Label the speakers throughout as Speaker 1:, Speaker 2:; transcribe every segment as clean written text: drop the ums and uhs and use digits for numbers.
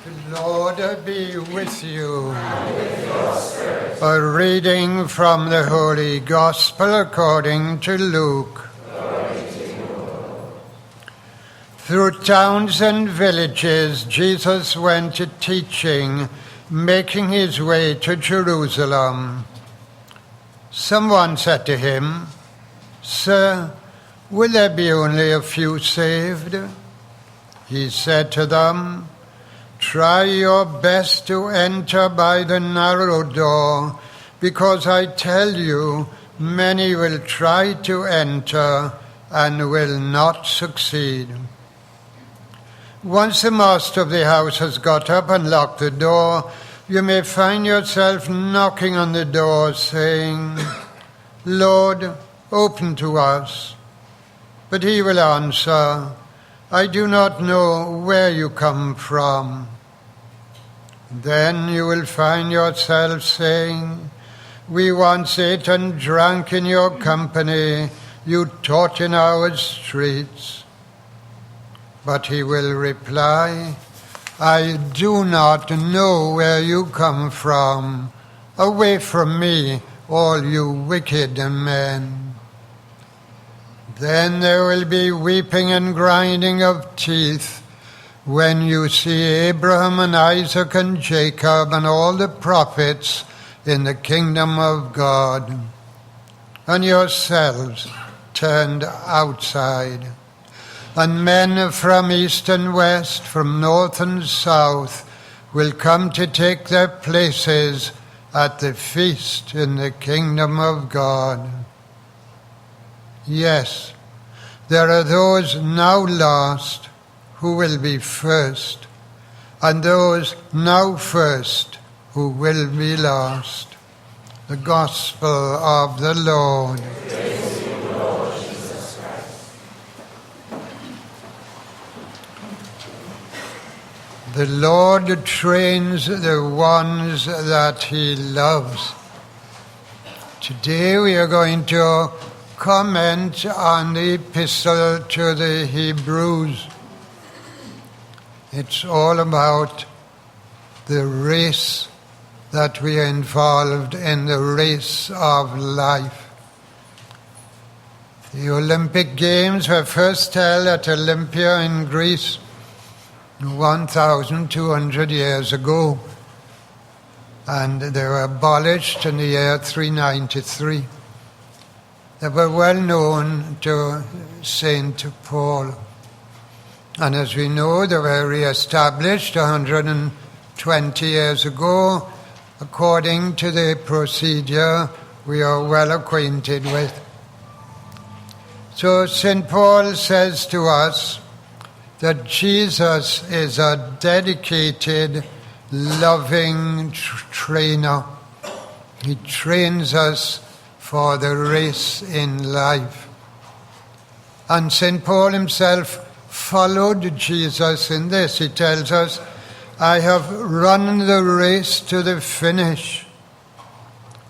Speaker 1: The Lord be with you.
Speaker 2: And with your spirit.
Speaker 1: A reading from the Holy Gospel according to Luke.
Speaker 2: Glory to you, Lord.
Speaker 1: Through towns and villages Jesus went teaching, making his way to Jerusalem. Someone said to him, "Sir, will there be only a few saved?" He said to them, "Try your best to enter by the narrow door, because I tell you, many will try to enter and will not succeed." Once the master of the house has got up and locked the door, you may find yourself knocking on the door saying, "Lord, open to us." But he will answer, "I do not know where you come from." Then you will find yourself saying, "We once ate and drank in your company, you taught in our streets." But he will reply, "I do not know where you come from. Away from me, all you wicked men." Then there will be weeping and grinding of teeth when you see Abraham and Isaac and Jacob and all the prophets in the kingdom of God, and yourselves turned outside. And men from east and west, from north and south, will come to take their places at the feast in the kingdom of God. Yes, there are those now lost who will be first, and those now first who will be lost. The Gospel of the Lord.
Speaker 2: Praise to you, Lord Jesus Christ.
Speaker 1: The Lord trains the ones that he loves. Today we are going to comment on the epistle to the Hebrews. It's all about the race that we are involved in, the race of life. The Olympic Games were first held at Olympia in Greece 1,200 years ago, and they were abolished in the year 393. They were well known to St. Paul. And as we know, they were re-established 120 years ago, according to the procedure we are well acquainted with. So St. Paul says to us that Jesus is a dedicated, loving trainer. He trains us for the race in life. And St. Paul himself followed Jesus in this. He tells us, "I have run the race to the finish.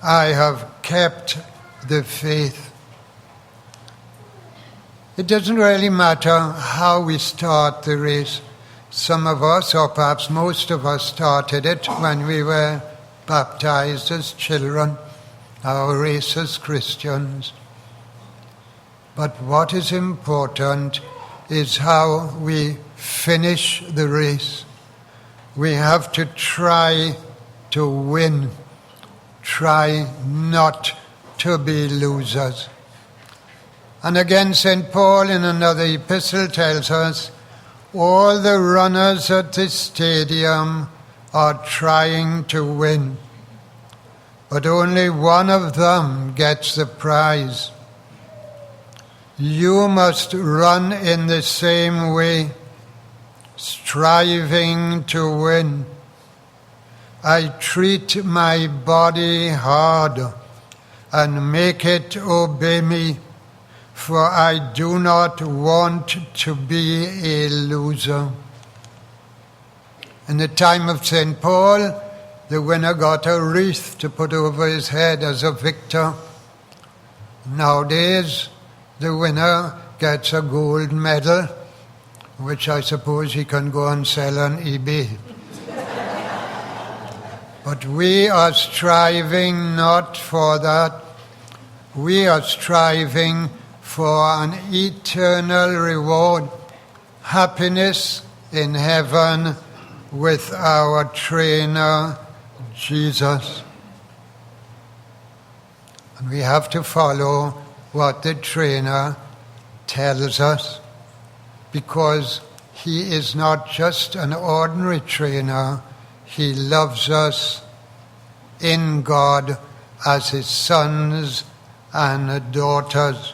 Speaker 1: I have kept the faith." It doesn't really matter how we start the race. Some of us, or perhaps most of us, started it when we were baptized as children, our race as Christians. But what is important is how we finish the race. We have to try to win, try not to be losers. And again, St. Paul in another epistle tells us, all the runners at the stadium are trying to win, but only one of them gets the prize. You must run in the same way, striving to win. I treat my body hard and make it obey me, for I do not want to be a loser. In the time of St. Paul, the winner got a wreath to put over his head as a victor. Nowadays, the winner gets a gold medal, which I suppose he can go and sell on eBay. But we are striving not for that. We are striving for an eternal reward, happiness in heaven with our trainer, Jesus. And we have to follow what the trainer tells us, because he is not just an ordinary trainer. He loves us in God as his sons and daughters.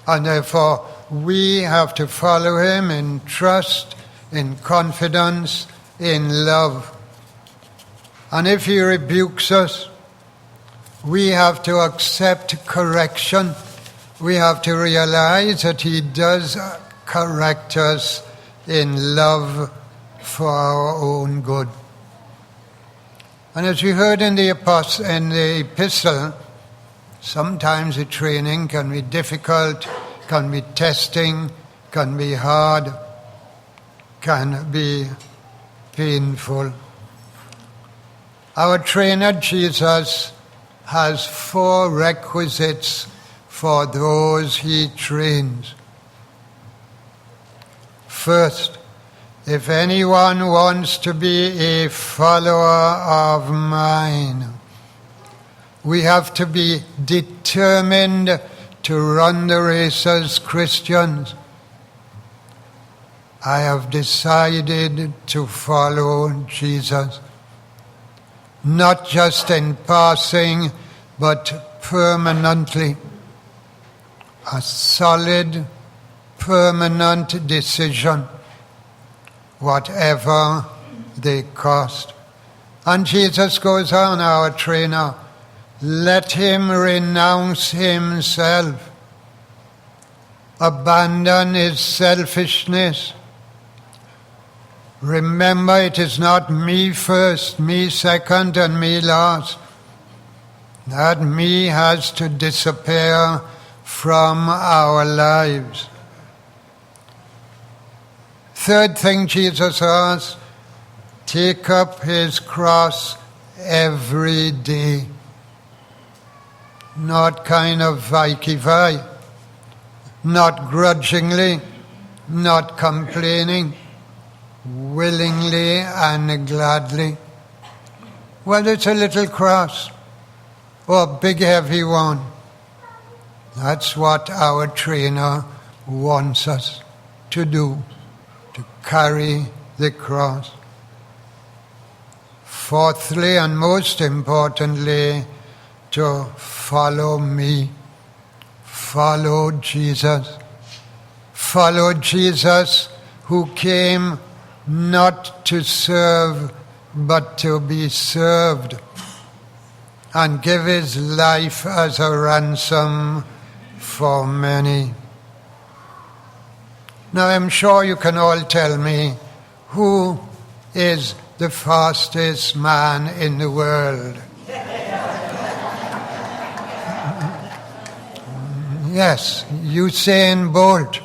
Speaker 1: And therefore, we have to follow him in trust, in confidence, in love. And if he rebukes us, we have to accept correction. We have to realize that he does correct us in love for our own good. And as we heard in the epistle, sometimes the training can be difficult, can be testing, can be hard, can be painful. Our trainer, Jesus, has 4 requisites for those he trains. First, if anyone wants to be a follower of mine, we have to be determined to run the race as Christians. I have decided to follow Jesus, not just in passing, but permanently. A solid, permanent decision, whatever they cost. And Jesus goes on, our trainer, let him renounce himself, abandon his selfishness. Remember, it is not me first, me second, and me last. That me has to disappear from our lives. Third thing Jesus asks, take up his cross every day. Not kind of vai-ki-vai, not grudgingly, not complaining, willingly and gladly. Well, it's a little cross or a big heavy one. That's what our trainer wants us to do, to carry the cross. Fourthly, and most importantly, to follow me. Follow Jesus. Follow Jesus, who came not to serve, but to be served, and give his life as a ransom for many. Now, I'm sure you can all tell me, who is the fastest man in the world? Yes, Usain Bolt.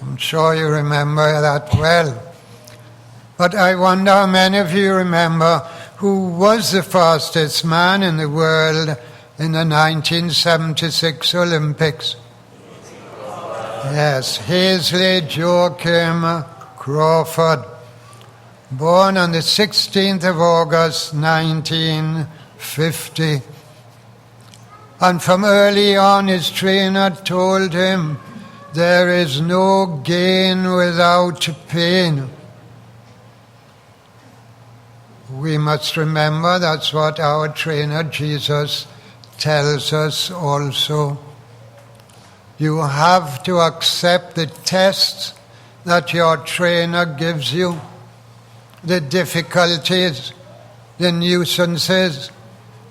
Speaker 1: I'm sure you remember that well. But I wonder how many of you remember who was the fastest man in the world in the 1976 Olympics. Yes, Hazley Joachim Crawford, born on the 16th of August 1950. And from early on his trainer told him, there is no gain without pain. We must remember that's what our trainer Jesus tells us also. You have to accept the tests that your trainer gives you, the difficulties, the nuisances,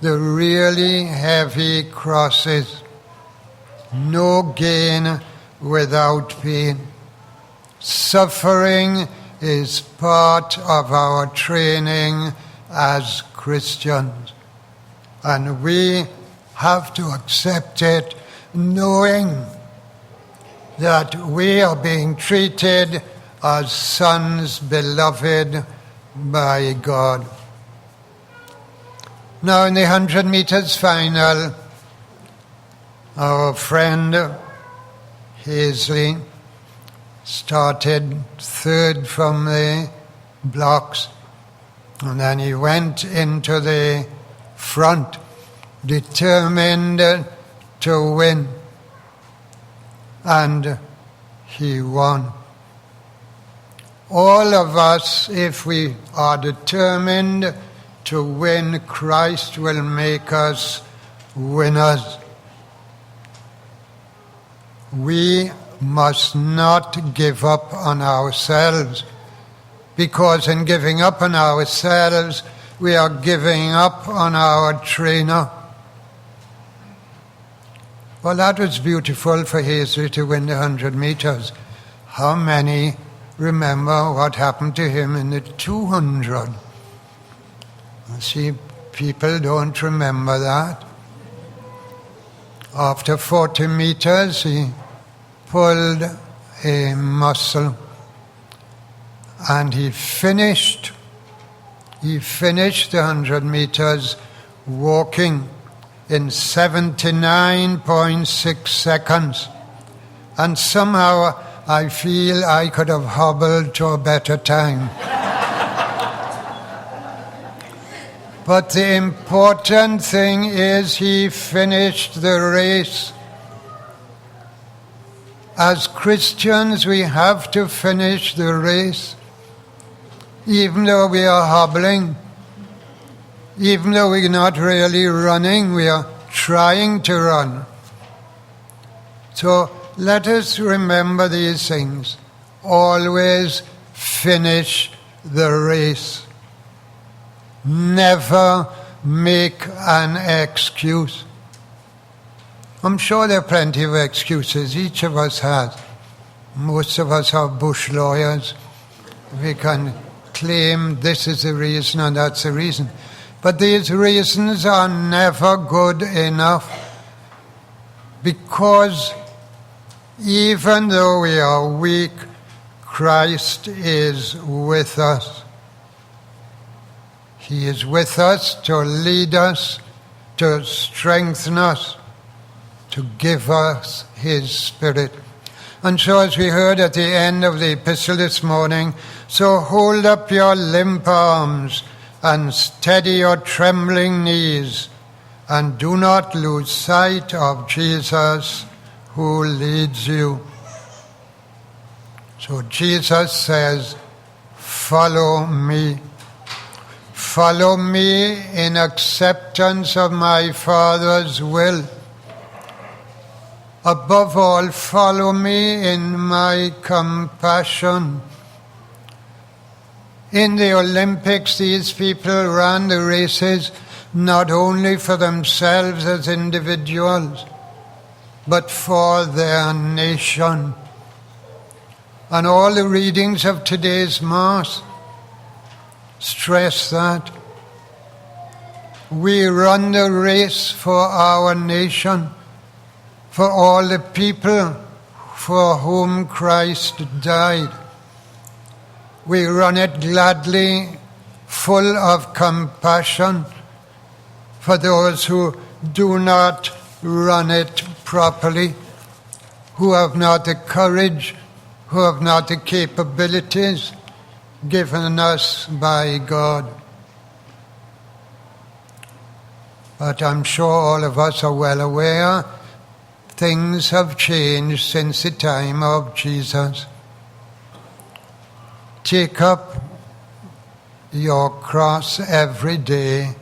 Speaker 1: the really heavy crosses. No gain without pain. Suffering is part of our training as Christians. And we have to accept it, knowing that we are being treated as sons beloved by God. Now in the 100 meters final, our friend Hazley started third from the blocks, and then he went into the front, determined to win, and he won. All of us, if we are determined to win, Christ will make us winners. We must not give up on ourselves, because in giving up on ourselves, we are giving up on our trainer. Well, that was beautiful for Hazley to win the 100 meters. How many remember what happened to him in the 200? See, people don't remember that. After 40 meters, he pulled a muscle and he finished the 100 meters walking in 79.6 seconds. And somehow I feel I could have hobbled to a better time. But the important thing is he finished the race. As Christians, we have to finish the race. Even though we are hobbling, even though we're not really running, we are trying to run. So let us remember these things. Always finish the race. Never make an excuse. I'm sure there are plenty of excuses. Each of us has. Most of us are bush lawyers. We can claim this is the reason and that's the reason. But these reasons are never good enough, because even though we are weak, Christ is with us. He is with us to lead us, to strengthen us, to give us His Spirit. And so, as we heard at the end of the epistle this morning, so hold up your limp arms and steady your trembling knees, and do not lose sight of Jesus who leads you. So Jesus says, follow me. Follow me in acceptance of my Father's will. Above all, follow me in my compassion. In the Olympics, these people ran the races not only for themselves as individuals, but for their nation. And all the readings of today's Mass stress that. We run the race for our nation, for all the people for whom Christ died. We run it gladly, full of compassion for those who do not run it properly, who have not the courage, who have not the capabilities given us by God. But I'm sure all of us are well aware things have changed since the time of Jesus. Take up your cross every day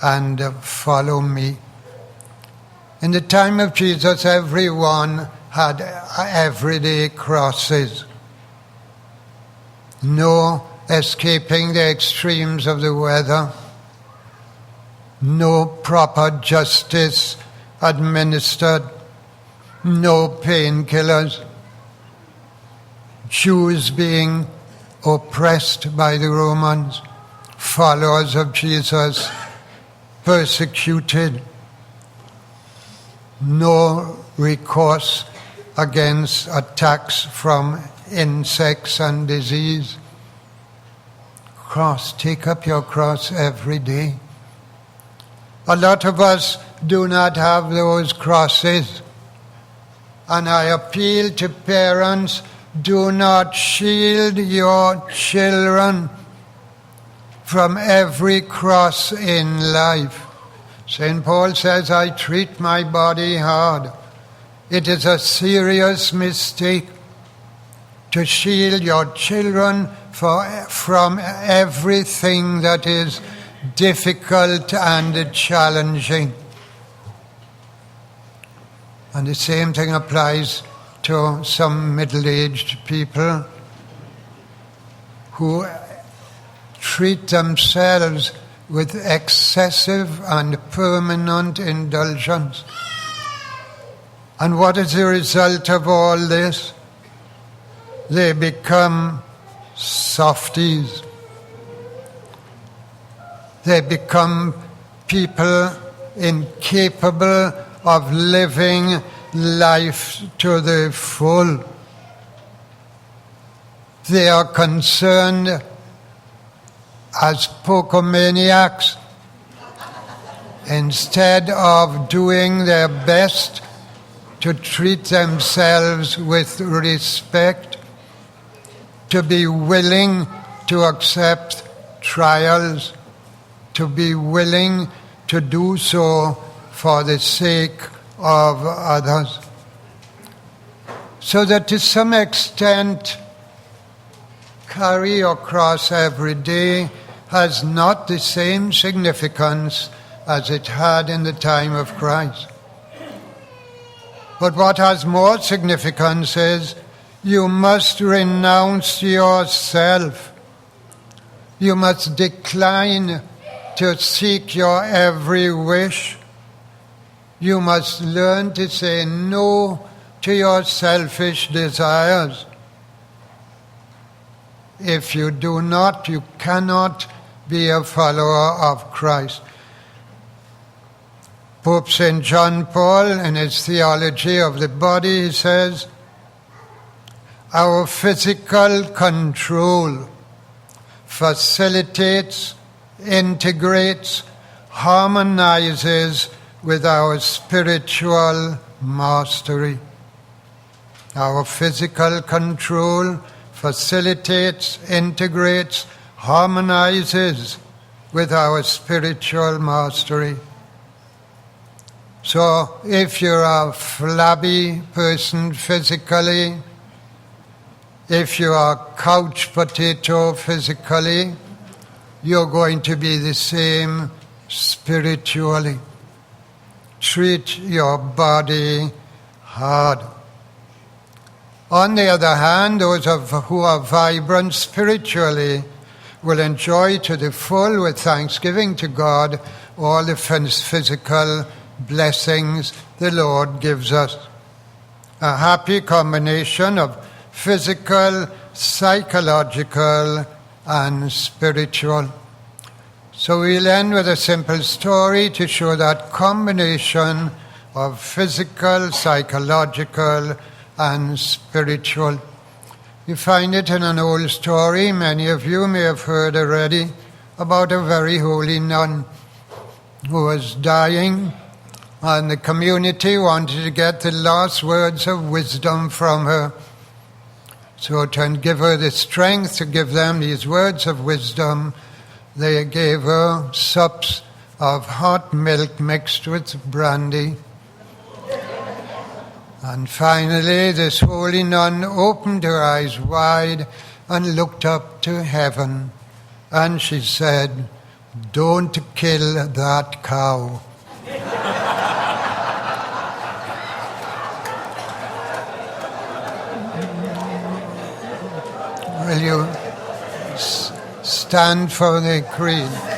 Speaker 1: and follow me. In the time of Jesus, everyone had everyday crosses. No escaping the extremes of the weather. No proper justice administered. No painkillers. Jews being oppressed by the Romans. Followers of Jesus persecuted. No recourse against attacks from insects and disease. Take up your cross every day. A lot of us do not have those crosses. And I appeal to parents, do not shield your children from every cross in life. St. Paul says, I treat my body hard. It is a serious mistake to shield your children from everything that is difficult and challenging. And the same thing applies to some middle-aged people who treat themselves with excessive and permanent indulgence. And what is the result of all this? They become softies. They become people incapable of living life to the full. They are concerned as pocomaniacs instead of doing their best to treat themselves with respect, to be willing to accept trials, to be willing to do so for the sake of others. So that to some extent, carry your cross every day has not the same significance as it had in the time of Christ. But what has more significance is you must renounce yourself. You must decline to seek your every wish. You must learn to say no to your selfish desires. If you do not, you cannot be a follower of Christ. Pope St. John Paul, in his theology of the body, he says, our physical control facilitates, integrates, harmonizes with our spiritual mastery. Our physical control facilitates, integrates, harmonizes with our spiritual mastery. So if you're a flabby person physically, if you are a couch potato physically, you're going to be the same spiritually. Treat your body hard. On the other hand, those who are vibrant spiritually will enjoy to the full, with thanksgiving to God, all the physical blessings the Lord gives us. A happy combination of physical, psychological, and spiritual. So we'll end with a simple story to show that combination of physical, psychological, and spiritual. You find it in an old story, many of you may have heard already, about a very holy nun who was dying, and the community wanted to get the last words of wisdom from her. So to give her the strength to give them these words of wisdom, they gave her sups of hot milk mixed with brandy. And finally, this holy nun opened her eyes wide and looked up to heaven. And she said, "Don't kill that cow." Will you stand for the creed?